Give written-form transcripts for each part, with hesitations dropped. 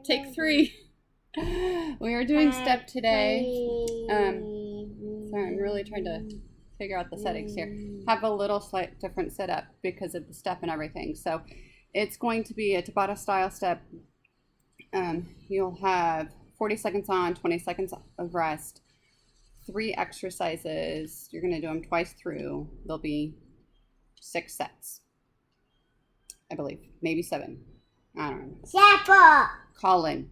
Take 3. We are doing step today. Sorry, I'm really trying to figure out the settings here. Have a little slight different setup because of the step and everything. So it's going to be a Tabata style step. You'll have 40 seconds on, 20 seconds of rest, 3 exercises. You're going to do them twice through. There'll be 6 sets, I believe, maybe 7. I don't know. Zappa. Colin.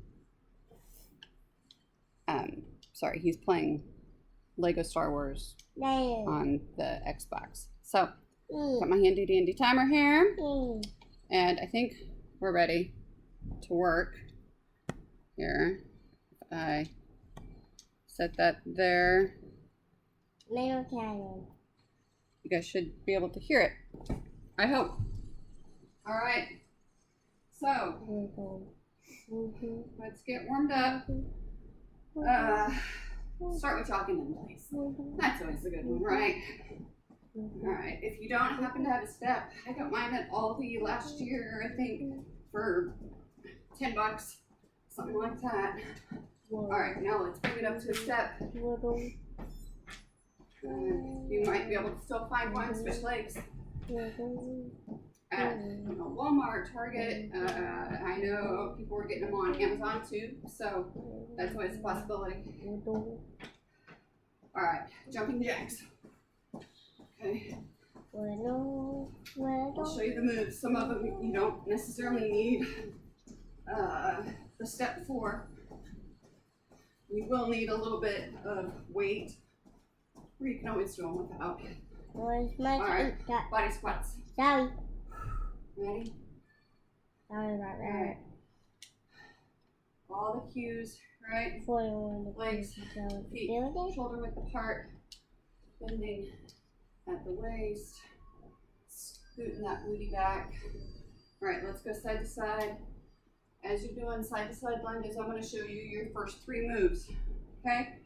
Sorry, he's playing Lego Star Wars on the Xbox. So, got my handy dandy timer here, and I think we're ready to work. Here, I set that there. You guys should be able to hear it. I hope. All right. So, let's get warmed up. Start with jogging in place. That's always a good one, right? Alright, if you don't happen to have a step, I got mine at Aldi last year, I think, for $10, something like that. Alright, now let's bring it up to a step. You might be able to still find one, switch legs. At Walmart, Target, I know people were getting them on Amazon too, so that's always a possibility. Alright, jumping jacks. Okay. I'll show you the moves. Some of them you don't necessarily need the step for. You will need a little bit of weight, or you can always do them without. Alright, body squats. Sorry. Ready? Sorry about that. Right. All the cues, right? Legs, feet, shoulder width apart, bending at the waist, scooting that booty back. All right, let's go side to side. As you're doing side to side lunges, I'm going to show you your first 3 moves. Okay?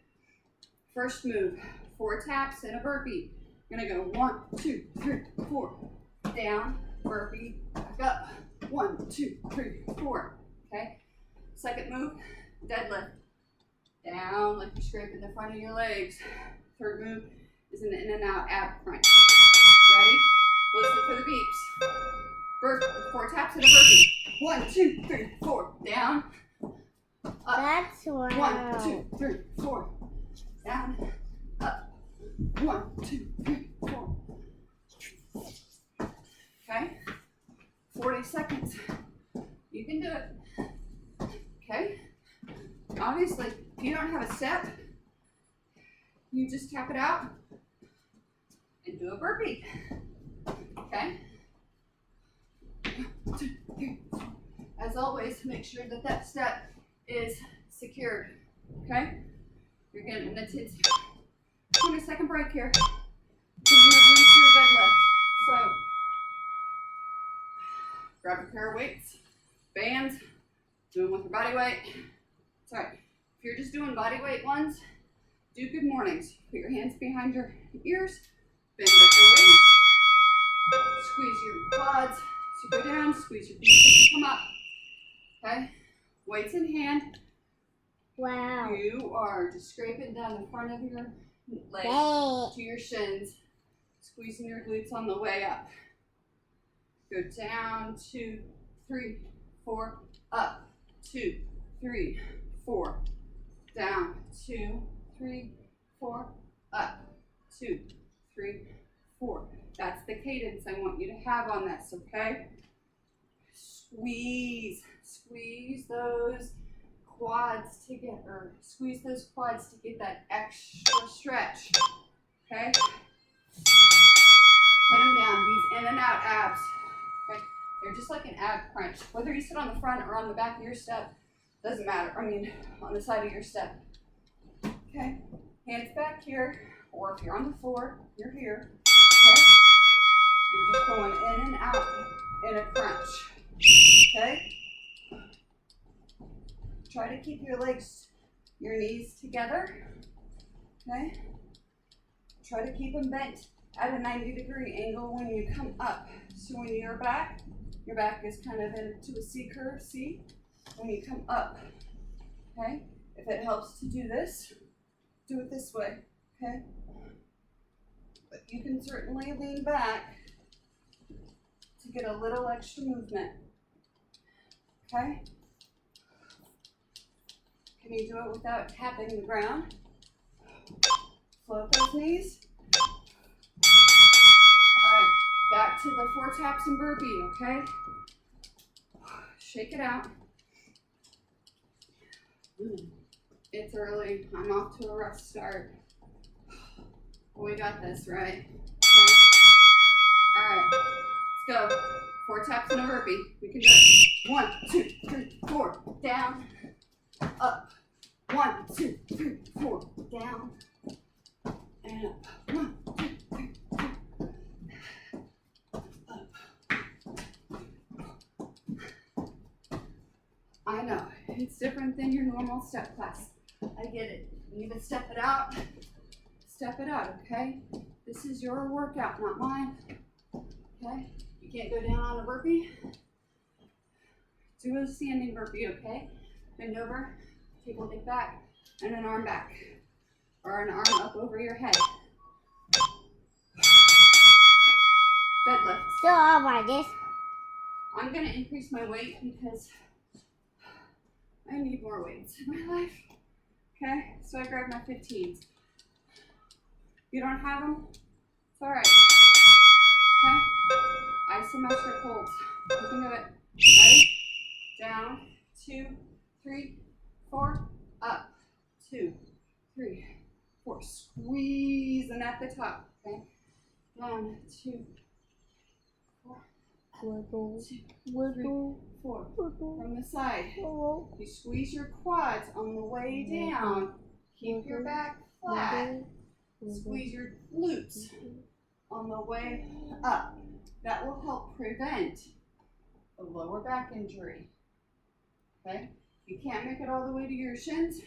First move, 4 taps and a burpee. You're going to go 1, 2, 3, 4. Down, burpee, back up. 1, 2, 3, 4. Okay? Second move, deadlift. Down like you're scraping the front of your legs. Third move is an in and out ab crunch. Ready? Listen for the beeps. 4 taps and a burpee. 1, 2, 3, 4. Down. Up. That's wow. 1, 2, 3, 4. Down. Up. 1, 2, 3, 4. Okay? 40 seconds. You can do it. Okay? Obviously, if you don't have a step, you just tap it out and do a burpee. Okay? As always, make sure that that step is secured. Okay? You're getting a 20-second break here. You're moving to your deadlift. So, grab a pair of weights, bands, do them with your body weight. Sorry, if you're just doing body weight ones, do good mornings. Put your hands behind your ears, bend at the waist, squeeze your quads as you go down, squeeze your beats as you come up. Okay? Weights in hand. Wow. You are just scraping down the front of your legs to your shins, squeezing your glutes on the way up. Go down, 2, 3, 4, up, 2, 3, 4, down, 2, 3, 4, up, 2, 3, 4. That's the cadence I want you to have on this, okay? Squeeze those quads to get, or squeeze those quads to get that extra stretch, okay? Put them down, these in and out abs. Okay, they're just like an ab crunch. Whether you sit on the front or on the back of your step, doesn't matter. I mean, on the side of your step. Okay, hands back here, or if you're on the floor, you're here. Okay, you're just going in and out in a crunch. Okay, try to keep your legs, your knees together. Okay, try to keep them bent at a 90-degree angle when you come up. So when you're back, your back is kind of into a C curve, see? when you come up, okay? If it helps to do this, do it this way, okay? But you can certainly lean back to get a little extra movement, okay? Can you do it without tapping the ground? Float those knees. All right, back to the 4 taps and burpee, okay? Shake it out. It's early. I'm off to a rough start. We got this, right? Okay. All right, let's go. 4 taps and a burpee. We can do it. 1, 2, 3, 4. Down, up. 1, 2, 3, 4. Down, and up. 1, 2, 3, 4. I know, it's different than your normal step class. I get it. You need to step it out, okay? This is your workout, not mine, okay? You can't go down on a burpee. Do a standing burpee, okay? Bend over, take a leg back, and an arm back, or an arm up over your head. Deadlift. Still all like this. I'm gonna increase my weight because I need more weights in my life. Okay, so I grabbed my 15s. You don't have them? It's all right. Okay, isometric holds. You can do it. Ready? Down, 2, 3, 4, up, 2, 3, 4. Squeezing at the top. Okay, down, 2, 4. Wiggle, 2, 3, wiggle, 4. wiggle, From the side. wiggle, You squeeze your quads on the way down. Keep your back flat. Squeeze your glutes on the way up. That will help prevent a lower back injury. Okay? You can't make it all the way to your shins.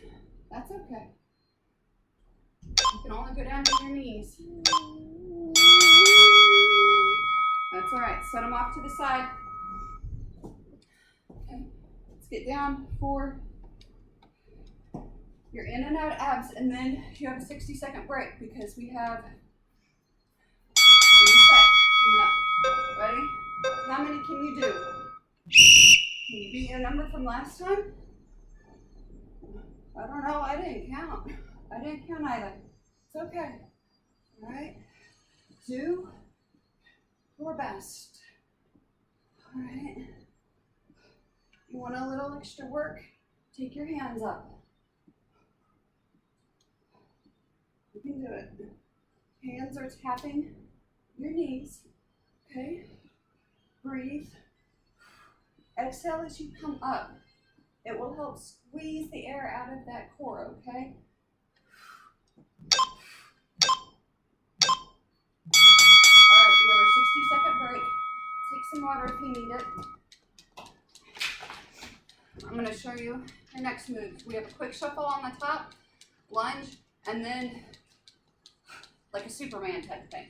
That's okay. You can only go down to your knees. That's all right. Set them off to the side. Okay. Let's get down. 4. You're in and out abs, and then you have a 60-second break because we have reset coming up. Ready? How many can you do? Can you beat your number from last time? I don't know. I didn't count. I didn't count either. It's okay. All right. Do your best. All right. You want a little extra work? Take your hands up. You can do it. Hands are tapping your knees. Okay? Breathe. Exhale as you come up. It will help squeeze the air out of that core, okay? All right, we have our 60-second break. Take some water if you need it. I'm going to show you our next move. We have a quick shuffle on the top, lunge, and then like a Superman type thing.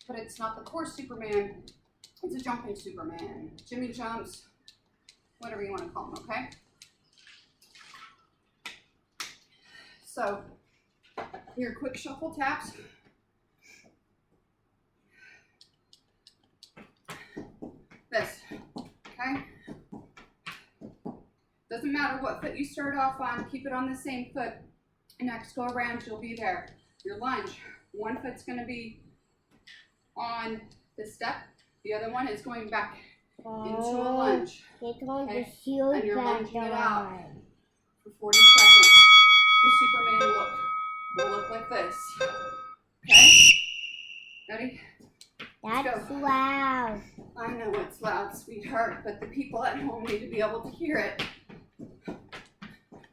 But it's not the core Superman, it's a jumping Superman. Jimmy jumps, whatever you want to call them, okay? So, your quick shuffle taps. This, okay? Doesn't matter what foot you start off on, keep it on the same foot. Next go around, you'll be there. Your lunge, one foot's gonna be on the step, the other one is going back into a lunge. Okay? And you're lunging it out for 40 seconds. The Superman look will look like this. Okay? Ready? That's loud. I know it's loud, sweetheart, but the people at home need to be able to hear it.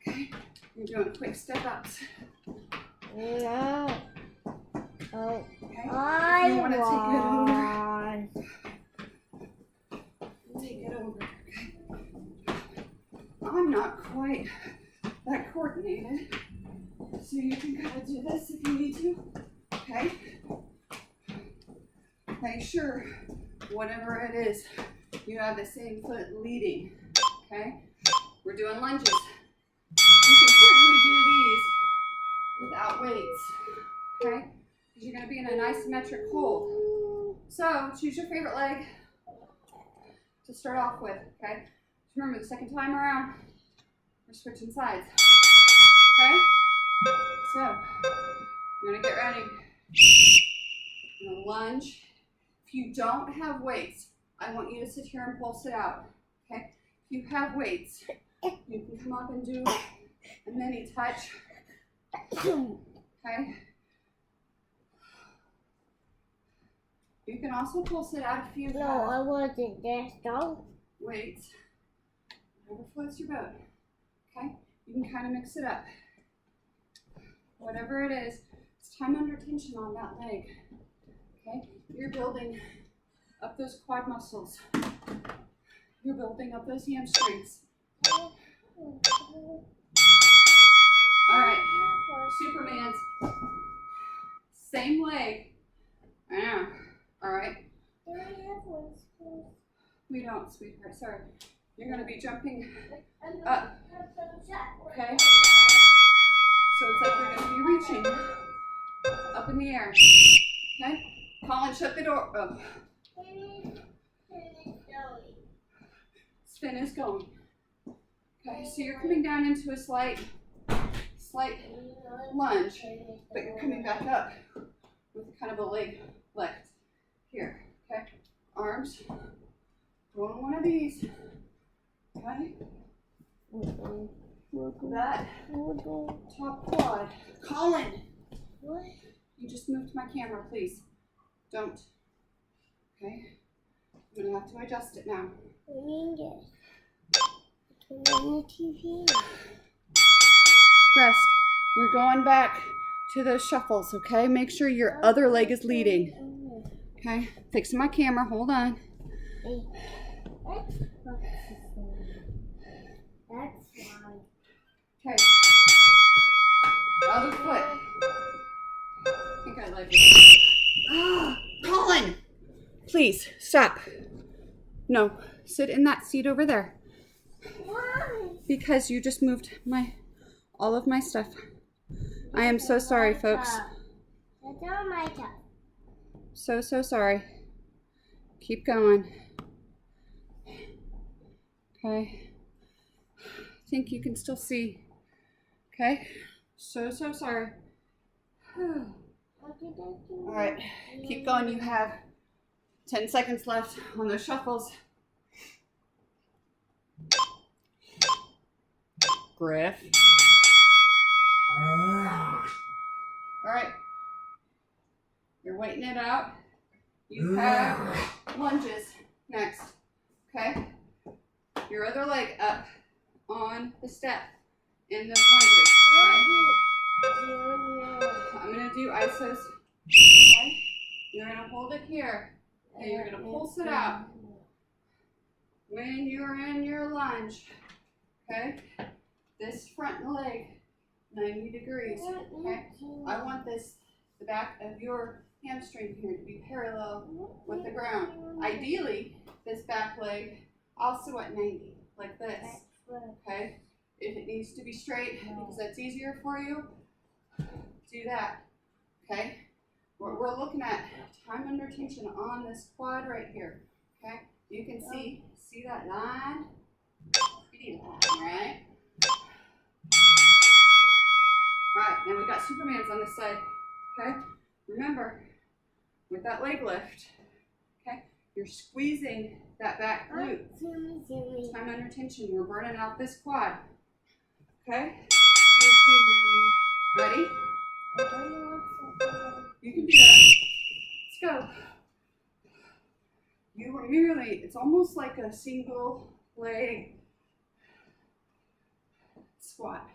Okay? You're doing quick step ups. No. Oh. Okay? I You want to want. take it over. Okay? I'm not quite that coordinated, so you can kind of do this if you need to. Okay? Make sure whatever it is you have the same foot leading, okay? We're doing lunges. You can certainly do these without weights, okay? Because you're gonna be in an isometric hold. So choose your favorite leg to start off with, okay? Just remember the second time around, we're switching sides, okay? So, you're gonna get ready. You're gonna lunge. If you don't have weights, I want you to sit here and pulse it out, okay? If you have weights, you can come up and do a mini touch, okay? You can also pulse it out if you No, have I wasn't there, so. weights. Whatever floats your boat, okay? You can kind of mix it up. Whatever it is, it's time under tension on that leg, okay? You're building up those quad muscles. You're building up those hamstrings. All right, Superman's. Same leg. I know. All right. We don't, sweetheart. Sorry. You're going to be jumping up. Okay? So it's like you're going to be reaching up in the air. Okay? Colin, shut the door. Oh. Spin is going. Okay, so you're coming down into a slight lunge, but you're coming back up with kind of a leg lift. Here, okay? Arms. Going one of these. Okay? That top quad. Colin! What? You just moved my camera, please. Don't. Okay? I'm gonna have to adjust it now. Rest. You're going back to those shuffles, okay? Make sure your other leg is leading. Okay? Fixing my camera. Hold on. Okay. Other foot. I think I like it. Ah, Colin! Please, stop. No, sit in that seat over there. Because you just moved all of my stuff. I am so sorry, folks. That's all my top. So sorry. Keep going. Okay. I think you can still see. Okay. So sorry. All right. Keep going. You have 10 seconds left on those shuffles. Griff. All right. You're waiting it out. You have lunges next. Okay? Your other leg up on the step in those lunges. Okay? I'm going to do isos. Okay? You're going to hold it here. And you're going to pulse it out when you're in your lunge. Okay? This front leg, 90 degrees. Okay? I want the back of your hamstring here to be parallel with the ground. Ideally, this back leg also at 90, like this. Okay? If it needs to be straight, because that's easier for you, do that. Okay? We're looking at time under tension on this quad right here. Okay? You can see that line? Speedy line, right? Alright, now we've got Supermans on this side. Okay? Remember, with that leg lift, okay, you're squeezing that back glute. Time under tension. We're burning out this quad. Okay? Ready? You can do that. Let's go. You were merely, it's almost like a single leg squat,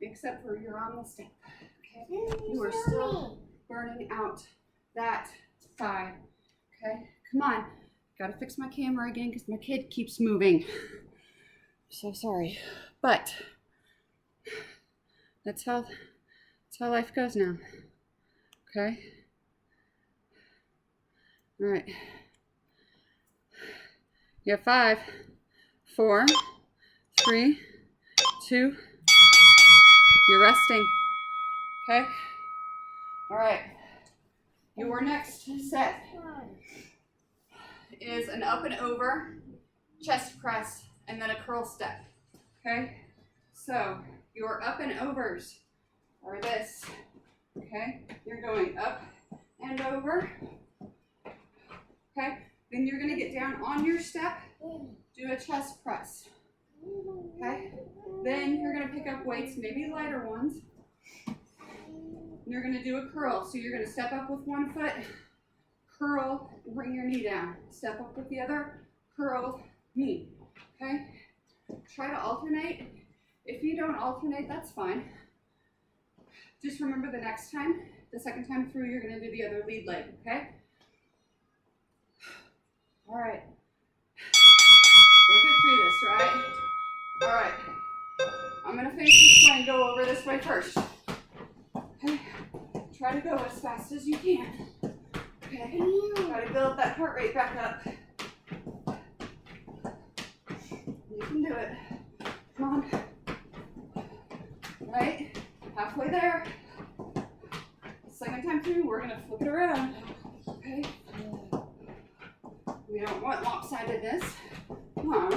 except for you're on the step. Okay? You are still burning out that thigh. Okay? Come on. Gotta fix my camera again because my kid keeps moving. So sorry. But that's how life goes now. Okay? Alright. You have 5, 4, 3, 2. You're resting. Okay? All right. Your next set is an up and over chest press and then a curl step. Okay? So your up and overs are this. Okay? You're going up and over. Okay? Then you're going to get down on your step, do a chest press. Okay? Then you're going to pick up weights, maybe lighter ones. And you're going to do a curl. So you're going to step up with one foot, curl, and bring your knee down. Step up with the other, curl, knee. Okay? Try to alternate. If you don't alternate, that's fine. Just remember the next time, the second time through, you're going to do the other lead leg. Okay? All right. Look it through this, right? All right. I'm going to face this way and go over this way first. Okay. Try to go as fast as you can. Okay. Try to build that heart rate back up. You can do it. Come on. Right? Halfway there. Second time through, we're going to flip it around. Okay. We don't want lopsidedness. Come on.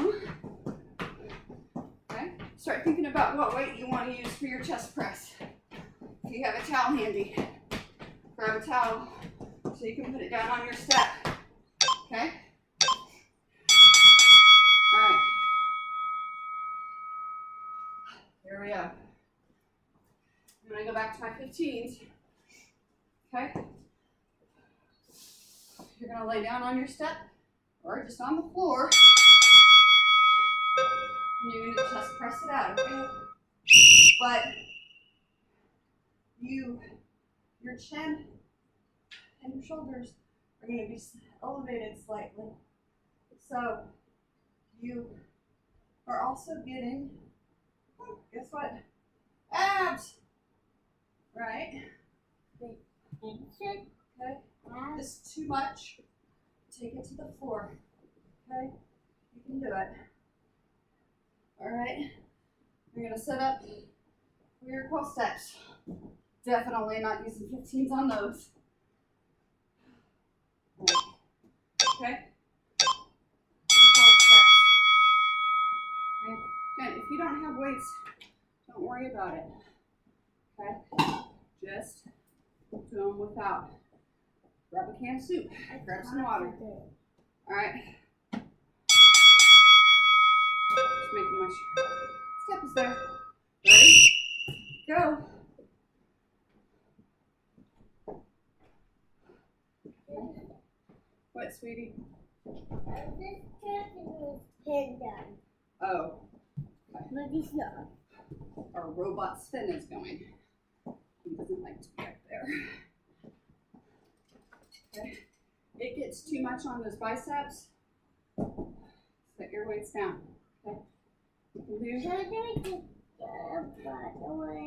Okay. Start thinking about what weight you want to use for your chest press. If you have a towel handy, grab a towel so you can put it down on your step. Okay? All right. Here we go. I'm going to go back to my 15s. Okay? You're going to lay down on your step or just on the floor. And you're going to chest press it out, okay? But your chin and your shoulders are going to be elevated slightly. So you are also getting, guess what? Abs! Right? Okay? This is too much. Take it to the floor. Okay? You can do it. Alright? You're going to set up for your curl steps. Definitely not using 15s on those. Okay? Curl steps. Okay? Again, if you don't have weights, don't worry about it. Okay? Just do them without. Grab a can of soup. Grab some water. Alright. Just making my step is there. Ready? Go. What, sweetie? Oh. Okay. But it's not. Our robot spin is going. He doesn't like to be up there. Okay. It gets too much on those biceps. Set your weights down. Okay. You can do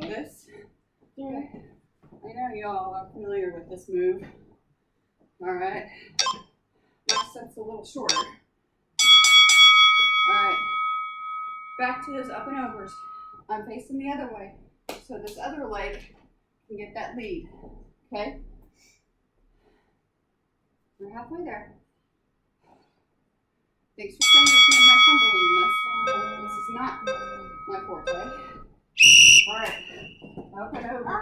this. Okay. I know y'all are familiar with this move. Alright. Last set's a little shorter. Alright. Back to those up and overs. I'm facing the other way. So this other leg can get that lead. Okay? We're halfway there. Thanks for staying with me in my tumbling. This is not my forte. Alright. Up and over.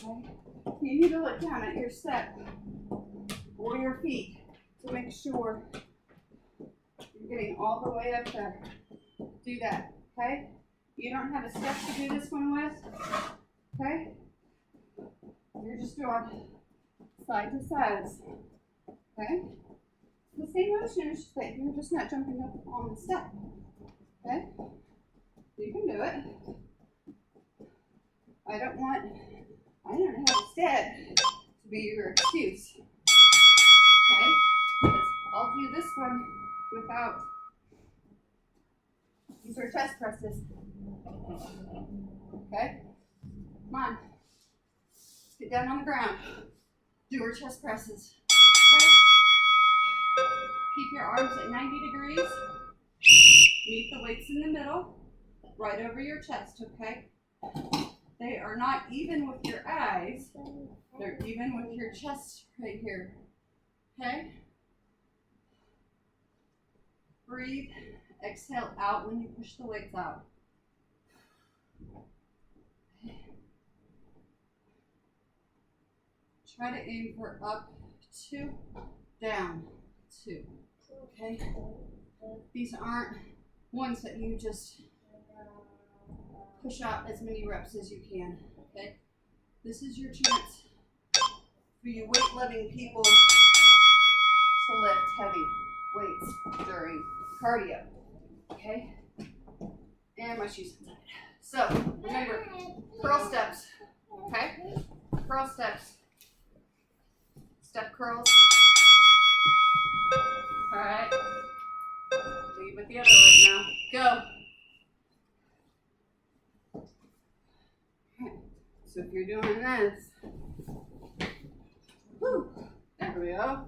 Okay. You need to look down at your step or your feet to make sure you're getting all the way up there. Do that, okay? You don't have a step to do this one with, okay? You're just doing side to sides, okay? The same motion, it's just that you're just not jumping up on the step, okay? You can do it. I don't have a step to be your excuse, okay? Because I'll do this one without, these are chest presses, okay? Come on. Get down on the ground. Do our chest presses. your arms at 90 degrees. Meet the weights in the middle, right over your chest, okay? They are not even with your eyes. They're even with your chest right here, okay? Breathe, exhale out when you push the weights out. Try to aim for up 2, down 2, okay? These aren't ones that you just push out as many reps as you can, okay? This is your chance for you weight-loving people to lift heavy weights during cardio, okay? And my shoes inside. So, remember, curl steps, okay? Curl steps. Step curls. All right. Lead with the other leg now. Go. Okay. So if you're doing this, whew, there we go.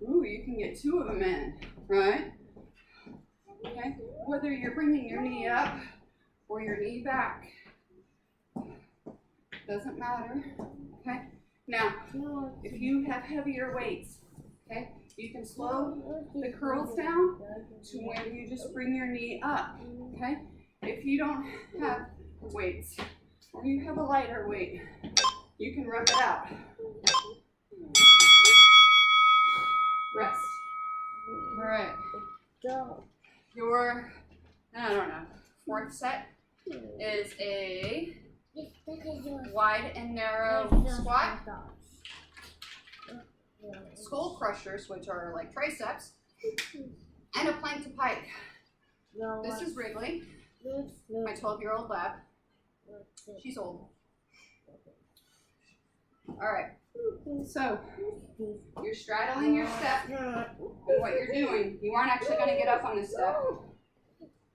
Ooh, you can get 2 of them in, right? Okay. Whether you're bringing your knee up or your knee back, doesn't matter. Okay. Now, if you have heavier weights, okay, you can slow the curls down to where you just bring your knee up, okay? If you don't have weights or you have a lighter weight, you can rep it out. Rest. All right. Your, I don't know, 4th set is a wide and narrow squat, skull crushers, which are like triceps, and a plank-pike. This is Wrigley, my 12-year-old lab. She's old. All right, so you're straddling your step, and what you're doing, you aren't actually going to get up on this step.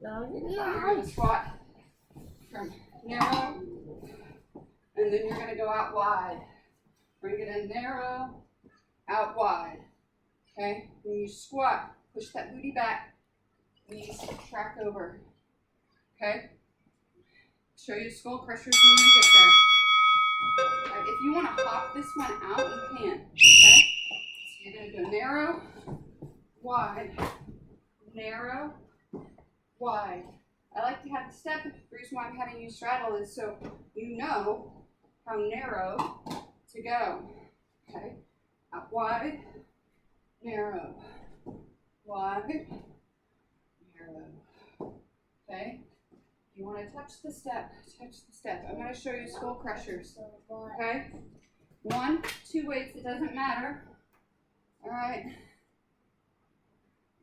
You're going to squat from narrow, and then you're going to go out wide. Bring it in narrow, out wide. Okay? When you squat, push that booty back, knees track over. Okay? Show you skull crushers when you get there. Right, if you want to hop this one out, you can. Okay? So you're going to go narrow, wide, narrow, wide. I like to have the step. The reason why I'm having you straddle is so you know how narrow to go. Okay? Out wide, narrow, wide, narrow. Okay? You want to touch the step, touch the step. I'm going to show you skull crushers. Okay? 1, 2 weights, it doesn't matter. All right?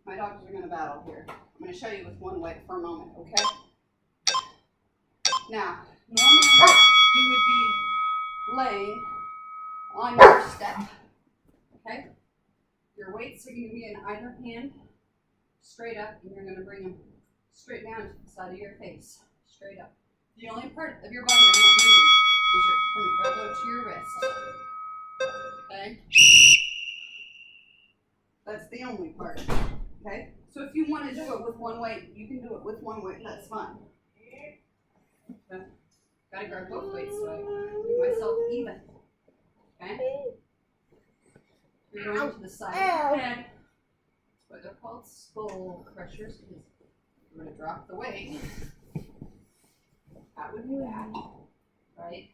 My dogs are going to battle here. I'm going to show you with 1 weight for a moment, okay? Now, normally you would be laying on your step, okay? Your weights are going to be in either hand, straight up, and you're going to bring them straight down to the side of your face, straight up. The only part of your body I'm not moving is from your elbow to your wrist, okay? That's the only part, okay? So if you want to do it with 1 weight, you can do it with 1 weight, that's fine. Okay. Gotta grab both weights so I make myself even. Okay? You're going to the side of your head. That's why they're called skull crushers, because you're going to drop the weight. That would be bad, right?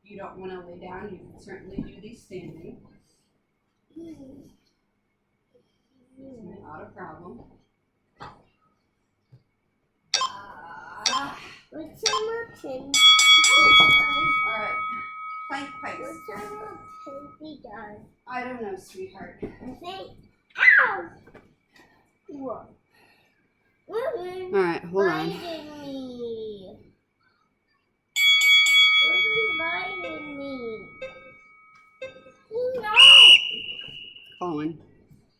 You don't want to lay down. You can certainly do these standing. It's not a problem. What's the motion? All right. Plank pikes. What's the motion be done? I don't know, sweetheart. I think, ow! What? All right, hold on. Biting me. Biting me. No! Colin.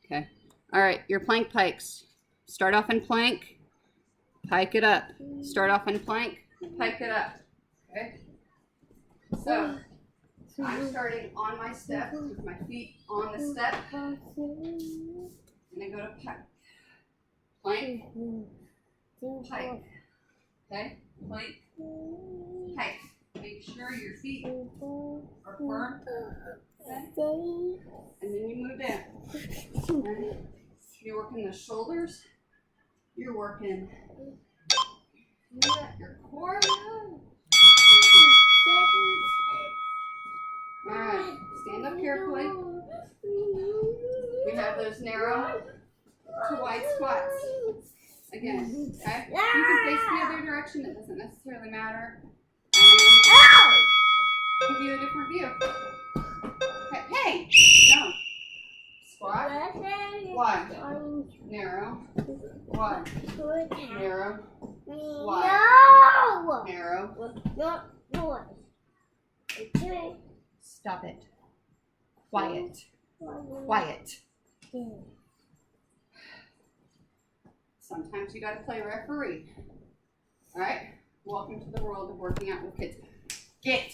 Okay. All right, your plank pikes. Start off in plank. Pike it up. Start off in plank. Pike it up. Okay? So, I'm starting on my step with my feet on the step. And then go to pike. Plank, pike. Okay? Plank, pike. Make sure your feet are firm. Okay? And then you move down. Okay? You're working the shoulders. You're working your core. Alright, stand up carefully. We have those narrow to wide squats. Again, okay? You can face the other direction, it doesn't necessarily matter. Give you a different view. Okay, hey! No. Squat. Wide. Narrow. Wide. Narrow. Wide. Narrow. Stop it. Quiet. Quiet. Sometimes you gotta play referee. Alright? Welcome to the world of working out with kids. Get!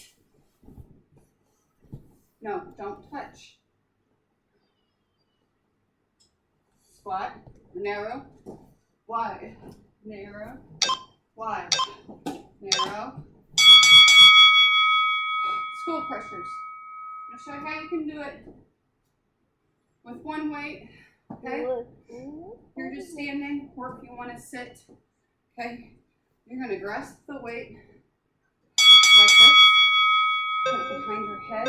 No, don't touch. Squat, narrow, wide, narrow, wide, narrow. School pressures. I'm gonna show you how you can do it with one weight. Okay? You're just standing, or if you want to sit, okay? You're going to grasp the weight like this. Put it behind your head.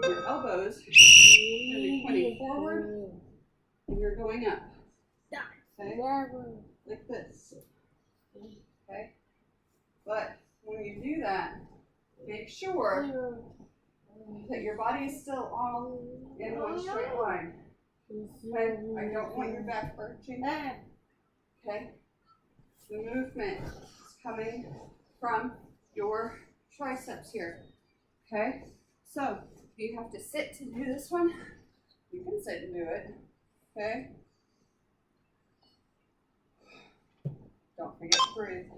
Your elbows are going to be pointing forward, and you're going up. Okay? Like this. Okay? But when you do that, make sure that your body is still all in one straight line. Okay? I don't want your back arching. Okay? The movement is coming from your triceps here. Okay? So, if you have to sit to do this one, you can sit and do it. Okay? Don't forget to breathe.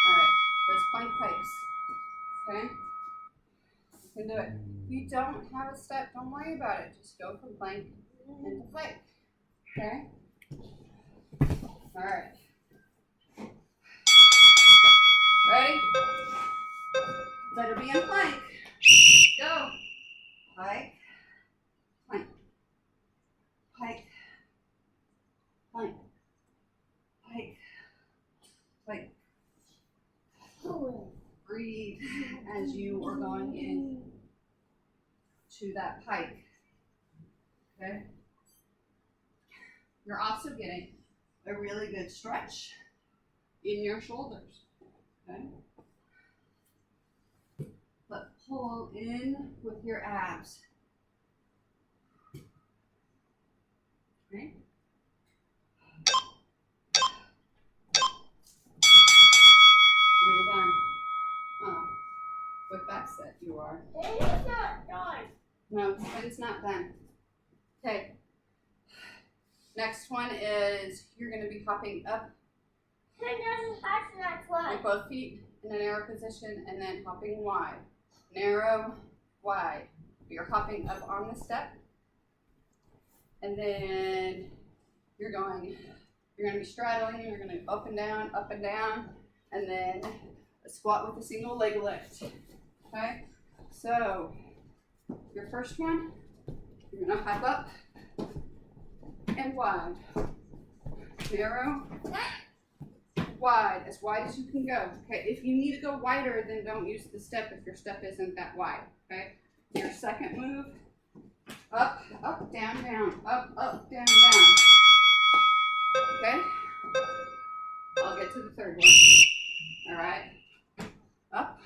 Alright, those plank pikes. Okay? You can do it. If you don't have a step, don't worry about it. Just go from plank into pike. Okay? Alright. Ready? Better be in plank. Go. Pike. Plank. Pike. Plank. Pike. Plank. Breathe as you are going in to that pike. Okay? You're also getting a really good stretch in your shoulders. Okay? But pull in with your abs. Okay? When you're done. Oh, with that set you are. It's not done. No, it's not done. Okay. Next one is you're going to be hopping up It doesn't touch that with one. both feet in a narrow position and then hopping wide. Narrow, wide. You're hopping up on the step. And then you're going to be straddling. You're going to up and down, and then a squat with a single leg lift. Okay? So, your first one, you're going to hop up and wide. Narrow, wide as you can go. Okay, if you need to go wider, then don't use the step if your step isn't that wide. Okay, your second move, up, up, down, down, up, down, down. Okay, I'll get to the third one. All right, up,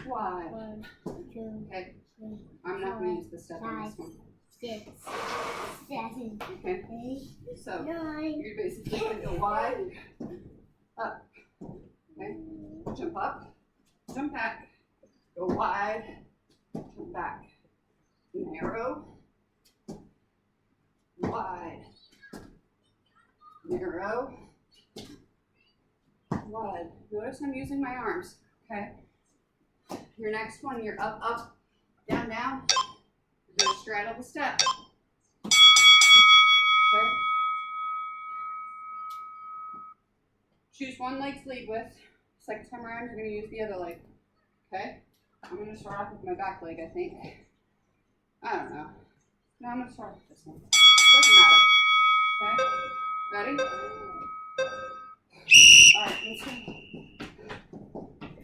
wide. 1, 2, Okay, I'm not going to use the step on this one. 6, 7, Okay, 8, so 9. you're basically going to go wide, up, okay, jump up, jump back, go wide, jump back, narrow, wide, narrow, wide. Notice I'm using my arms, okay? Your next one, you're up, up, down, down. You're gonna straddle the step. Okay. Choose one leg to lead with. Second time around, you're gonna use the other leg. Okay? I'm gonna start off with my back leg, I think. I don't know. No, I'm gonna start with this one. Doesn't matter. Okay? Ready? Alright, let's go.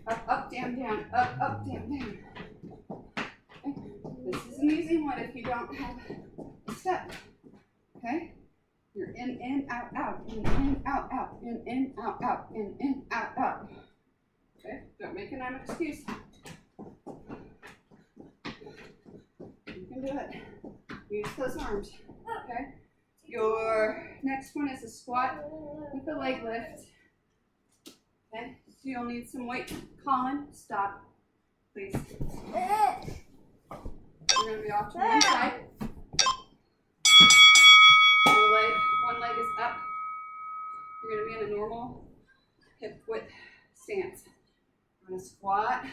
Up, up, down, down. Up, up, down, down. Okay. This is an easy one if you don't have a step. Okay? You're in, out, out. In, out, out. In, out, out. In, out, out. Okay? Don't make an excuse. You can do it. Use those arms. Okay? Your next one is a squat with a leg lift. Okay? So you'll need some weight. Colin, stop, please. You're going to be off to one side. One leg is up. You're going to be in a normal hip width stance. You're going to squat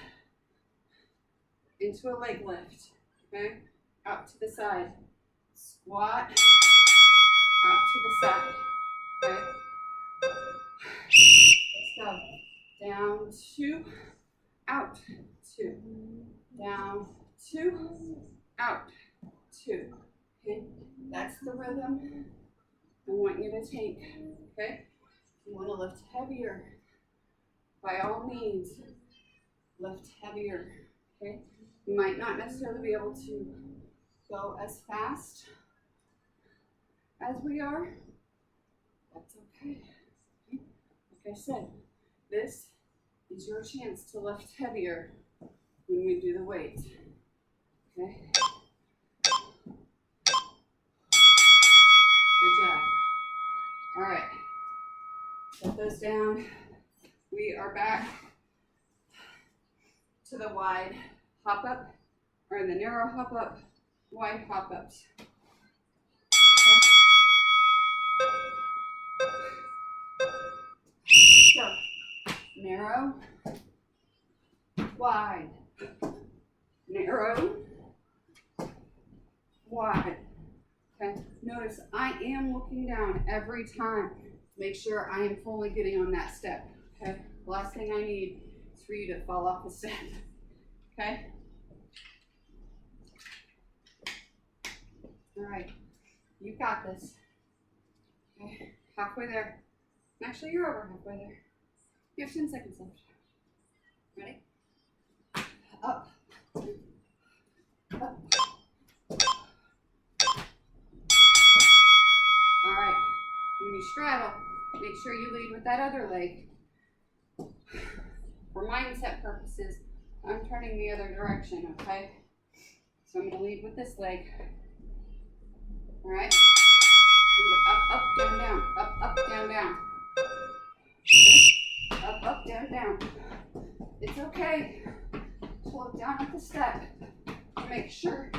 into a leg lift. Okay? Out to the side. Squat out to the side. Okay? Let's go. Down, 2, out, 2. Down, 2, out, 2. Okay? That's the rhythm I want you to take. Okay? You want to lift heavier. By all means, lift heavier. Okay? You might not necessarily be able to go as fast as we are. That's okay. Like I said, this is your chance to lift heavier when we do the weight. Okay? Good job. All right. Set those down. We are back to the wide hop up, or the narrow hop up, wide hop ups. Okay? So, narrow, wide, narrow, wide. Okay, notice I am looking down every time to make sure I am fully getting on that step. Okay, the last thing I need is for you to fall off the step. Okay? All right, you got this. Okay, halfway there. Actually, you're over halfway there. You have 10 seconds left. Ready? Up. Up. All right. When you straddle, make sure you lead with that other leg. For mindset purposes, I'm turning the other direction, okay? So I'm going to lead with this leg. All right? Remember, up, up, down, down. Up, up, down, down. Okay? Up, up, down, down. It's okay to look down at the step to make sure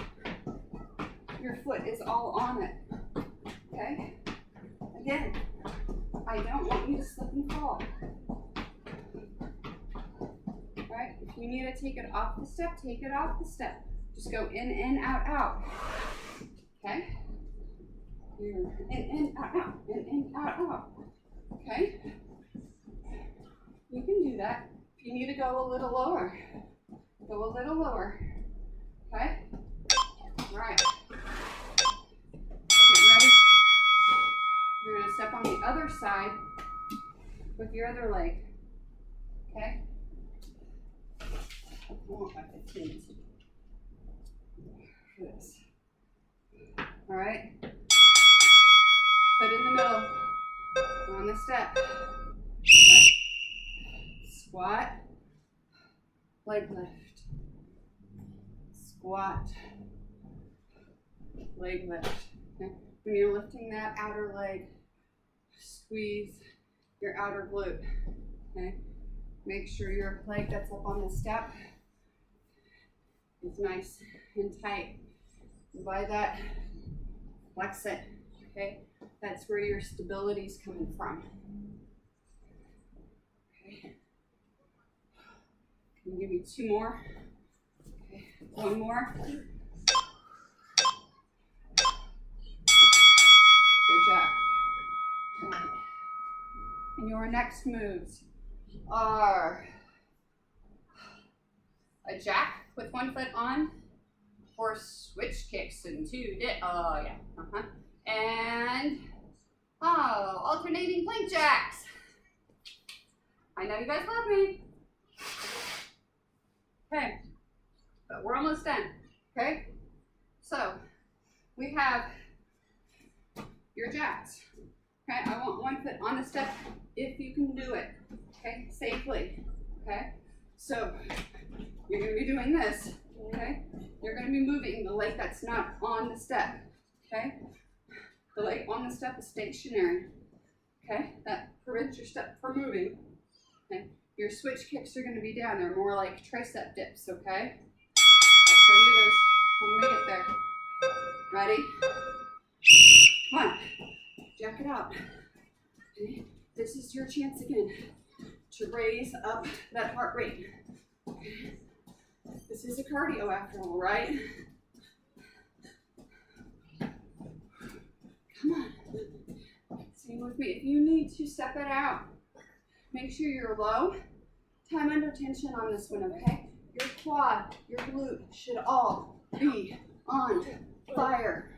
your foot is all on it. Okay? Again, I don't want you to slip and fall. Alright? If you need to take it off the step, take it off the step. Just go in, out, out. Okay? You're in, out, out. In, out, out. Okay? You can do that. If you need to go a little lower, go a little lower. Okay? Alright. Get ready. You're going to step on the other side with your other leg. Okay? I want my 15s. This. Alright? Foot in the middle. On the step. Okay. Squat. Leg lift. Squat. Leg lift. Okay. When you're lifting that outer leg, squeeze your outer glute. Okay. Make sure your leg that's up on the step is nice and tight. By that, flex it. Okay. That's where your stability is coming from. Okay. Can you give me 2 more? Okay. 1 more. And your next moves are a jack with one foot on, or switch kicks and two dip. Oh yeah. And alternating plank jacks. I know you guys love me. Okay, but we're almost done. Okay, so we have your jacks. Okay, I want one foot on the step if you can do it. Okay, safely. Okay, so you're going to be doing this. Okay, you're going to be moving the leg that's not on the step. Okay, the leg on the step is stationary. Okay, that prevents your step from moving. Okay, your switch kicks are going to be down. They're more like tricep dips. Okay, I'll show you those when we get there. Ready? Come on, jack it out. Okay, this is your chance again to raise up that heart rate. Okay. This is a cardio after all, right? Come on. Same with me. If you need to step it out, make sure you're low. Time under tension on this one, okay? Your quad, your glute should all be on fire,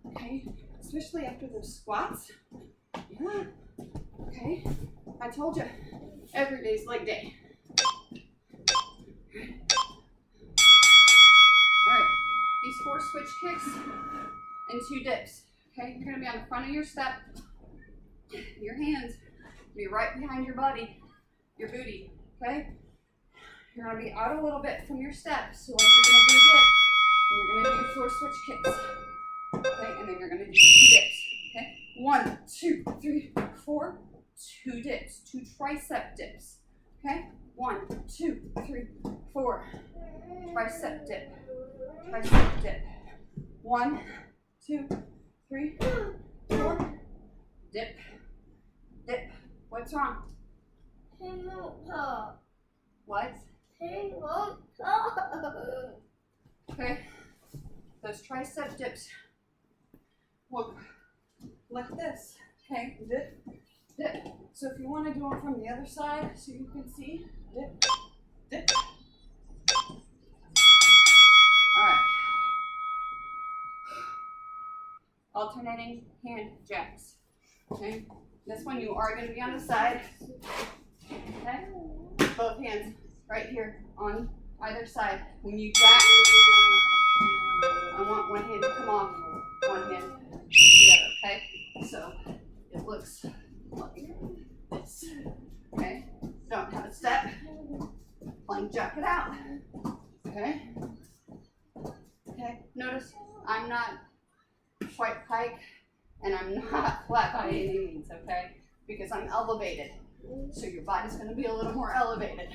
okay? Especially after those squats. Yeah. Okay. I told you, every day's leg day. These 4 switch kicks and 2 dips. Okay, you're gonna be on the front of your step. Your hands be right behind your body, your booty. Okay, you're gonna be out a little bit from your step. So like you're gonna do a dip, and you're gonna do 4 switch kicks. Okay, and then you're gonna do 2 dips. Okay, 1, 2, 3, 4, 2 dips, 2 tricep dips. Okay, 1, 2, 3, 4, tricep dip. Tricep dip. 1, 2, 3, 4. Dip. Dip. What's wrong? He won't talk. What? He won't talk. Okay. Those tricep dips look like this. Okay. Dip. Dip. So if you want to do them from the other side so you can see. Dip. Dip. Alternating hand jacks. Okay, this one you are going to be on the side. Okay, both hands right here on either side. When you jack, I want one hand to come off, one hand the other. Okay, so it looks like this. Okay, don't have a step. Plank jack it out. Okay. Okay. Notice I'm not white pike, and I'm not flat by any means, okay? Because I'm elevated. So your body's gonna be a little more elevated,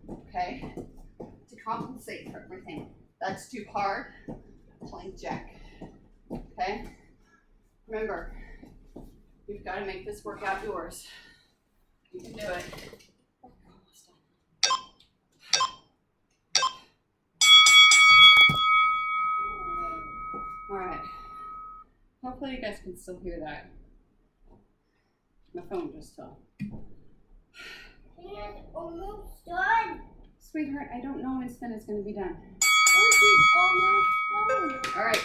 okay? To compensate for everything. That's too hard. Plank jack, okay? Remember, you've got to make this work outdoors. You can do it. All right. Hopefully you guys can still hear that. My phone just fell. He's almost done. Sweetheart, I don't know when spin is going to be done. Oh, he's almost done. All right.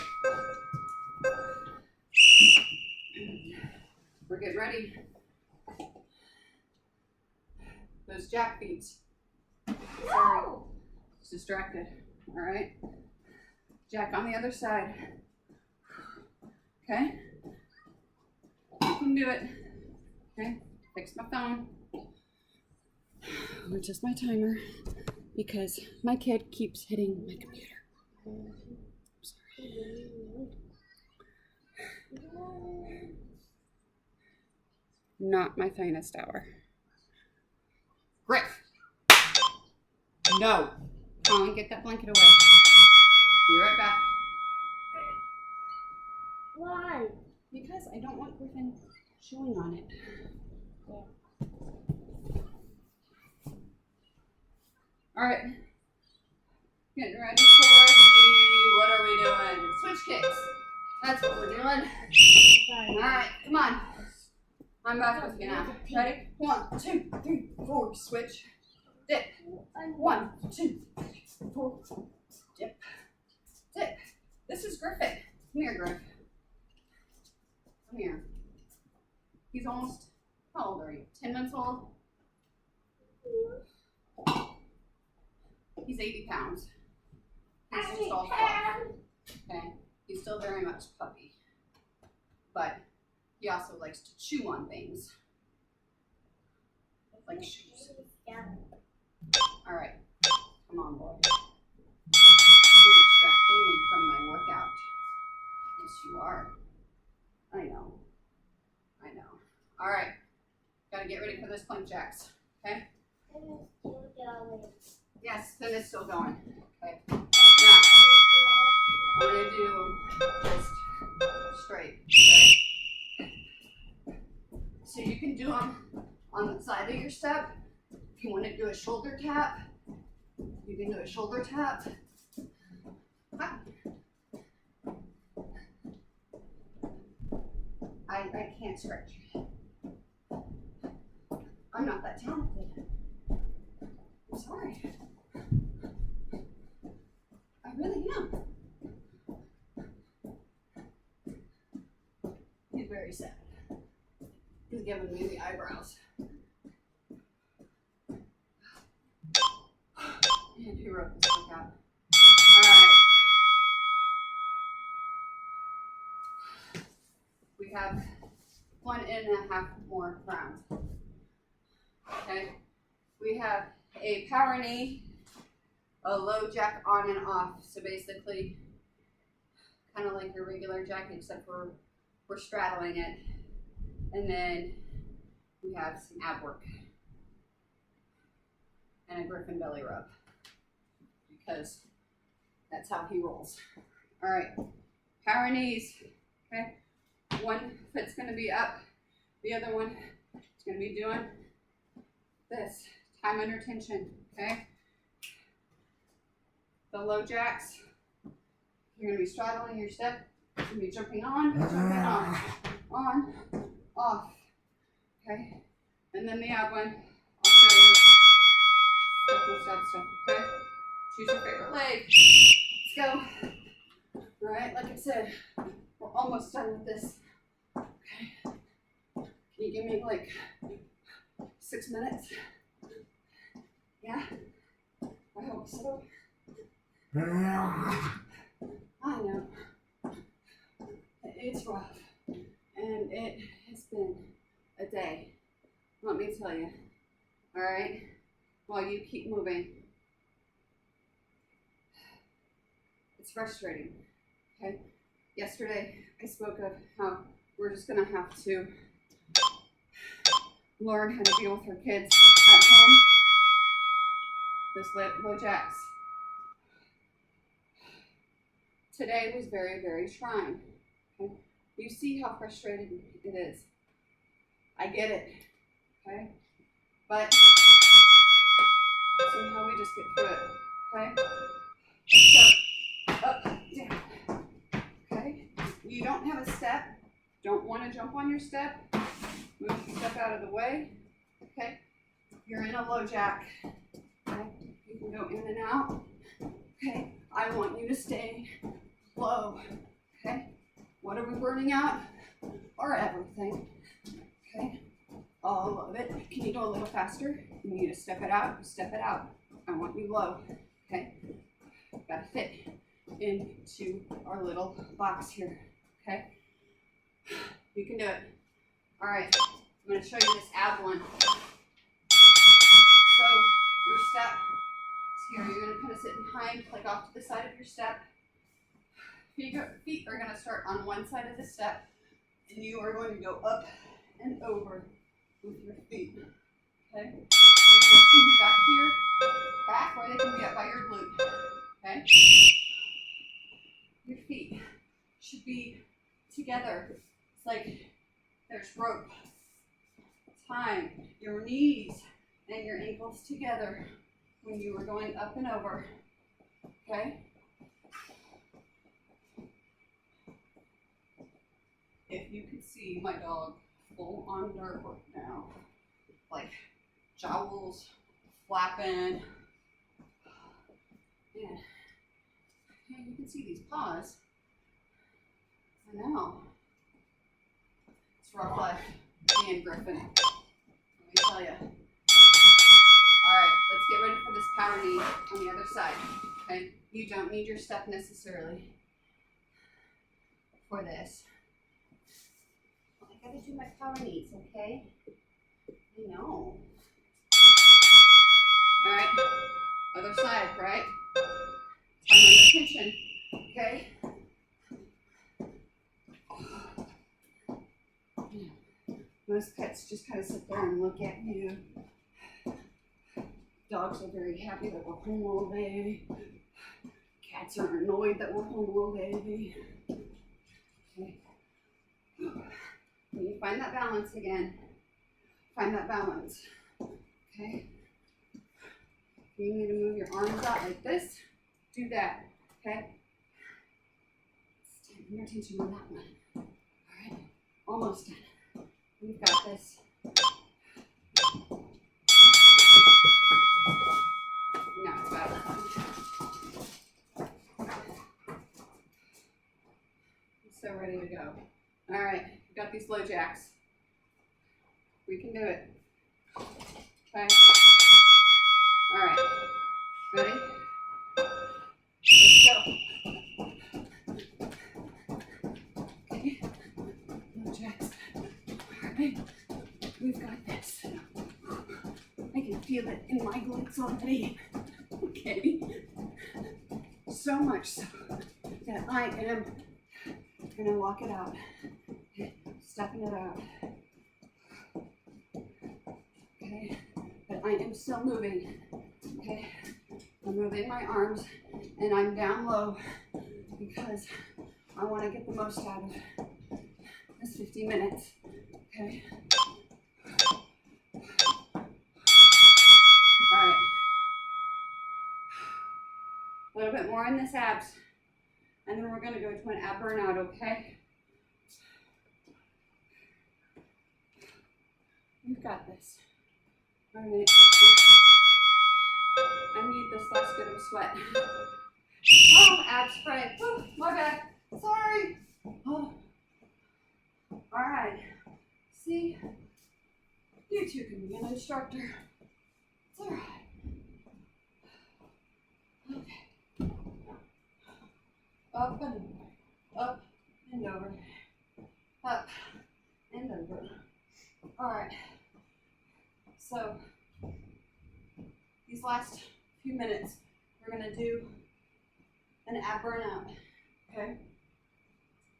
We're getting ready. Those jack beats. Sorry, just distracted. All right. Jack on the other side. Okay. You can do it. Okay. Fix my phone. Which is my timer because my kid keeps hitting my computer. Sorry. Not my finest hour. Griff. No. Come on, get that blanket away. Be right back. Why? Because I don't want Griffin chewing on it. Yeah. All right. Getting ready for the, what are we doing? Switch kicks. That's what we're doing. All right, come on. I'm back with you now. Ready? 1, 2, 3, 4. Switch. Dip. 1, 2, 3, 4. Dip. Dip. This is Griffin. Come here, Griff. Come here. He's almost, how old are you? 10 months old? He's 80 pounds. He's just all fluff. Okay? He's still very much puppy. But he also likes to chew on things. Like shoes. All right. Come on, boy. You're distracting me from my workout. Yes, you are. I know. I know. All right. Gotta get ready for those plank jacks. Okay? Yes, then it's still going. Okay. Now, we're gonna do just straight. Okay? So you can do them on the side of your step. If you want to do a shoulder tap, you can do a shoulder tap. I can't stretch. I'm not that talented. I'm sorry. I really am. He's very sad. He's giving me the eyebrows. And who wrote this workout? Alright. We have 1.5 more rounds. Okay. We have a power knee, a low jack on and off. So basically, kind of like your regular jack, except for we're straddling it. And then we have some ab work and a Griffin belly rub because that's how he rolls. All right, power knees. Okay, one foot's going to be up, the other one is going to be doing this. Time under tension. Okay, the low jacks. You're going to be straddling your step. You're going to be jumping on, on, off. Okay, and then the ab one. I'll show you. Stuff, okay? Choose your favorite leg. Let's go. All right, like I said, we're almost done with this. Okay. Can you give me like 6 minutes? Yeah? I hope so. I know. It's rough. And it has been a day. Let me tell you. All right? While you keep moving. It's frustrating, okay? Yesterday, I spoke of how we're just gonna have to learn how to deal with our kids at home. This low jacks. Today was very, very trying, okay? You see how frustrating it is. I get it, okay? But somehow we just get through it, okay? Let's go. Up, down. Okay? You don't have a step. Don't want to jump on your step. Move the step out of the way. Okay? You're in a low jack. Okay? You can go in and out. Okay? I want you to stay low. Okay? What are we burning out? Or everything. Okay? All of it. Can you go a little faster? You need to step it out. Step it out. I want you low. Okay? Gotta fit into our little box here. Okay? You can do it. All right. I'm gonna show you this ab one. So your step is here. You're gonna kind of sit behind, like off to the side of your step. Feet are gonna start on one side of the step, and you are going to go up and over with your feet. Okay? Your hands can be back here, back, or they can be up by your glute. Okay? Your feet should be together. It's like there's rope. Time your knees and your ankles together when you are going up and over. Okay? If you could see my dog full on dirt work now. Like jowls flapping. Yeah, you can see these paws. I know. It's rough life being Griffin. Let me tell you. Alright, let's get ready for this power knee on the other side. Okay? You don't need your step necessarily for this. I gotta do my power knees, okay? I know. Alright, other side, right? I'm under tension, okay? Most pets just kind of sit there and look at you. Dogs are very happy that we're home all day. Cats are annoyed that we're home all day. Okay. When you find that balance again, find that balance. Okay? You need to move your arms out like this. Do that. Okay? Stand under tension on that one. Alright? Almost done. You've got this. Now it's about I'm so ready to go. Alright, got these low jacks. We can do it. Okay. Alright. Ready? Let's go. Okay. Low jacks. Alright. We've got this. I can feel it in my glutes already. Okay. So much so that I am gonna walk it out. Stepping it out. Okay. But I am still moving. Okay. I'm moving my arms and I'm down low because I want to get the most out of this 50 minutes. Okay. Alright. A little bit more in this abs. And then we're going to go to an ab burnout, okay? You've got this. Alright. I need this last bit of sweat. Oh, ab spray. Oh, my bad. Sorry. Oh. Alright. See? You two can be an instructor. It's alright. Okay. Up and over. Up and over. Up and over. Alright. So, these last few minutes, we're going to do an ab burnout. Okay?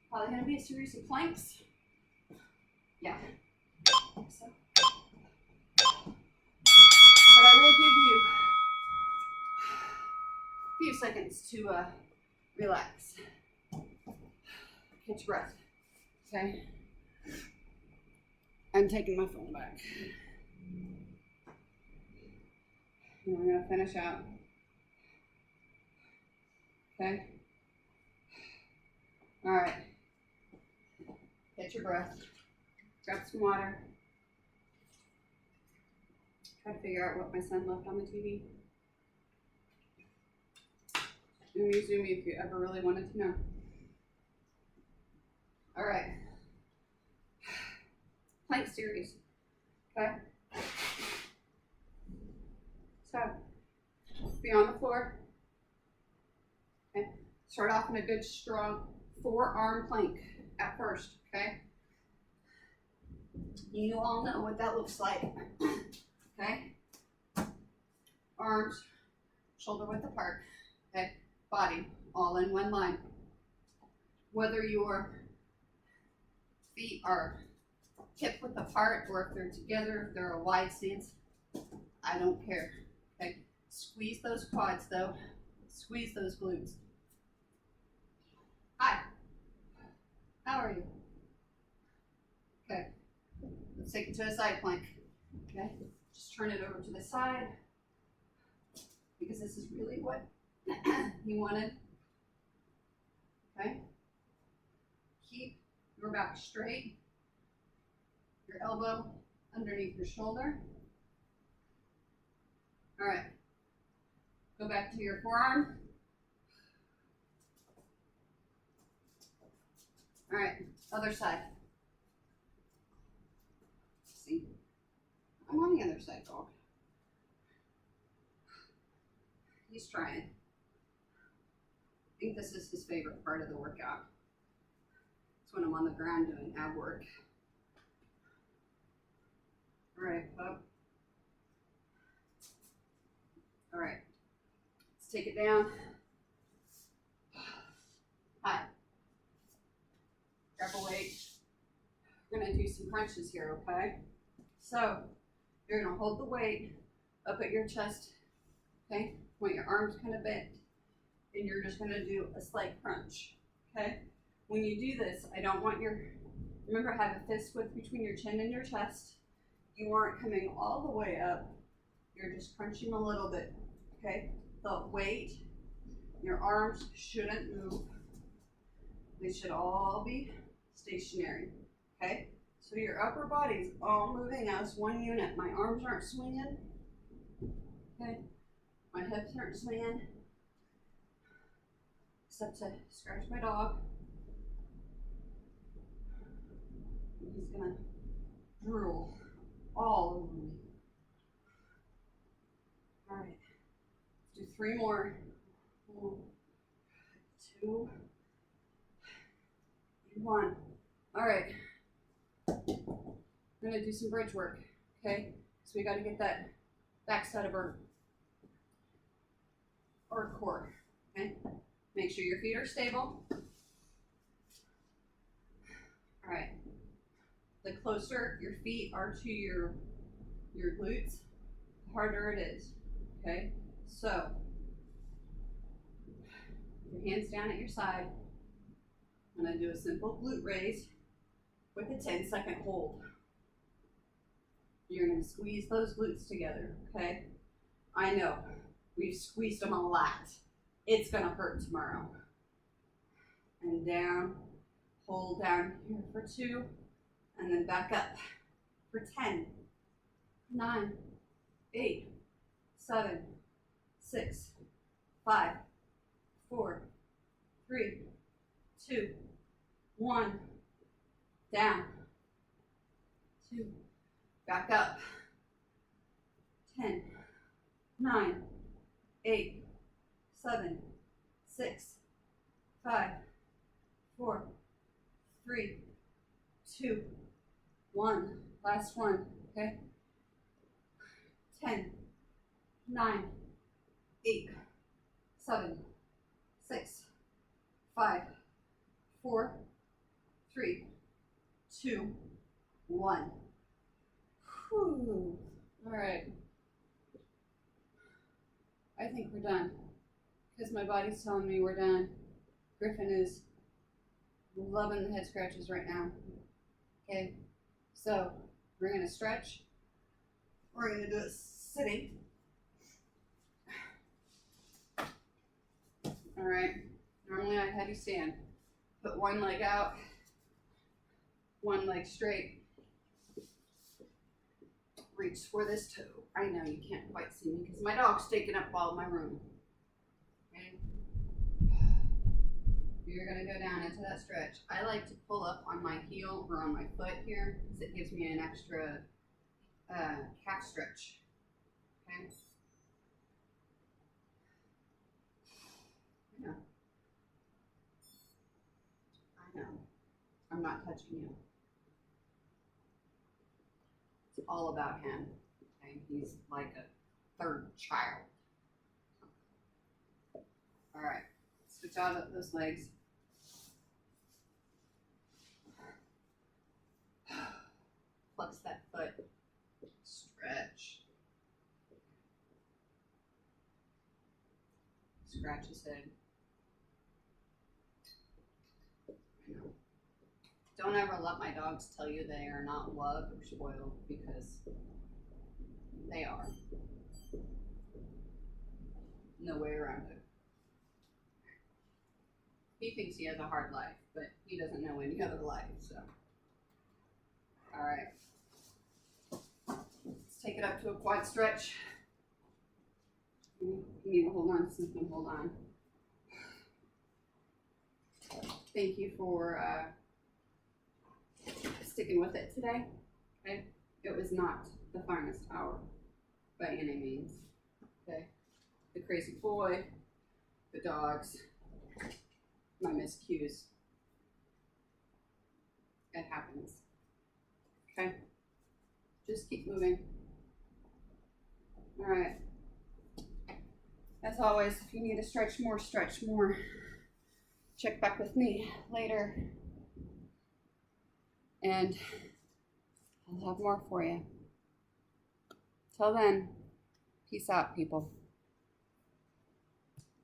Probably going to be a series of planks. Yeah. So. But I will give you a few seconds to relax. Catch your breath. Okay? I'm taking my phone back. And we're going to finish out. Okay? All right. Catch your breath. Grab some water. Try to figure out what my son left on the TV. Zoom me if you ever really wanted to know. All right. Plank series. Okay? So, be on the floor. Okay? Start off in a good, strong forearm plank at first. Okay? You all know what that looks like. Okay? Arms, shoulder width apart. Okay? Body, all in one line. Whether your feet are hip width apart or if they're together, if they're a wide stance, I don't care. Okay? Squeeze those quads though. Squeeze those glutes. Hi. How are you? Okay. Let's take it to a side plank. Okay? Just turn it over to the side because this is really what you wanted. Okay? Keep your back straight. your elbow underneath your shoulder. All right. Go back to your forearm. All right, other side. See, I'm on the other side, dog. He's trying. I think this is his favorite part of the workout. It's when I'm on the ground doing ab work. All right, up. All right, let's take it down. Hi. Grab a weight. We're gonna do some crunches here, okay? So you're gonna hold the weight up at your chest, okay? Point your arms kind of bent, and you're just gonna do a slight crunch, okay? When you do this, I don't want remember have a fist width between your chin and your chest. You aren't coming all the way up. You're just crunching a little bit, okay? The weight, your arms shouldn't move. They should all be stationary, okay? So your upper body's all moving as one unit. My arms aren't swinging, okay? My hips aren't swinging, except to scratch my dog. He's gonna drool all over me. All right, let's do 3 more. 1, 2, and 1. All right, we're gonna do some bridge work, okay? So we gotta get that back side of our core, okay? Make sure your feet are stable. All right, the closer your feet are to your glutes, the harder it is, okay? So, your hands down at your side. I'm gonna do a simple glute raise with a 10-second hold. You're gonna squeeze those glutes together, okay? I know, we've squeezed them a lot. It's gonna hurt tomorrow. And down, hold down here for 2, and then back up for 10, 9, 8, 7, 6, 5, 4, 3, 2, 1, down, 2, back up, 10, 9, 8, 7, 6, 5, 4, 3, 2, 1. Last one, okay? 10, 9, 8, 7, 6, 5, 4, 3, 2, 1. Whew. All right. I think we're done because my body's telling me we're done. Griffin is loving the head scratches right now. Okay, so we're gonna stretch. We're gonna do it sitting. All right, normally I have you stand. Put one leg out, one leg straight. Reach for this toe. I know you can't quite see me because my dog's taking up all my room. Okay. You're gonna go down into that stretch. I like to pull up on my heel or on my foot here because it gives me an extra calf stretch. Okay. I know. I'm not touching you. It's all about him. Okay? He's like a third child. All right. Switch out those legs. Flex that foot. Stretch. Scratch his head. I know. Don't ever let my dogs tell you they are not loved or spoiled because they are. No way around it. He thinks he has a hard life, but he doesn't know any other life, so. All right. take it up to a quad stretch. You need to hold on, so you can hold on. Thank you for sticking with it today. Okay, it was not the finest hour by any means. Okay, the crazy boy, the dogs, my miscues. It happens. Okay, just keep moving. All right. As always, if you need to stretch more, stretch more. Check back with me later. And I'll have more for you. Till then, peace out, people.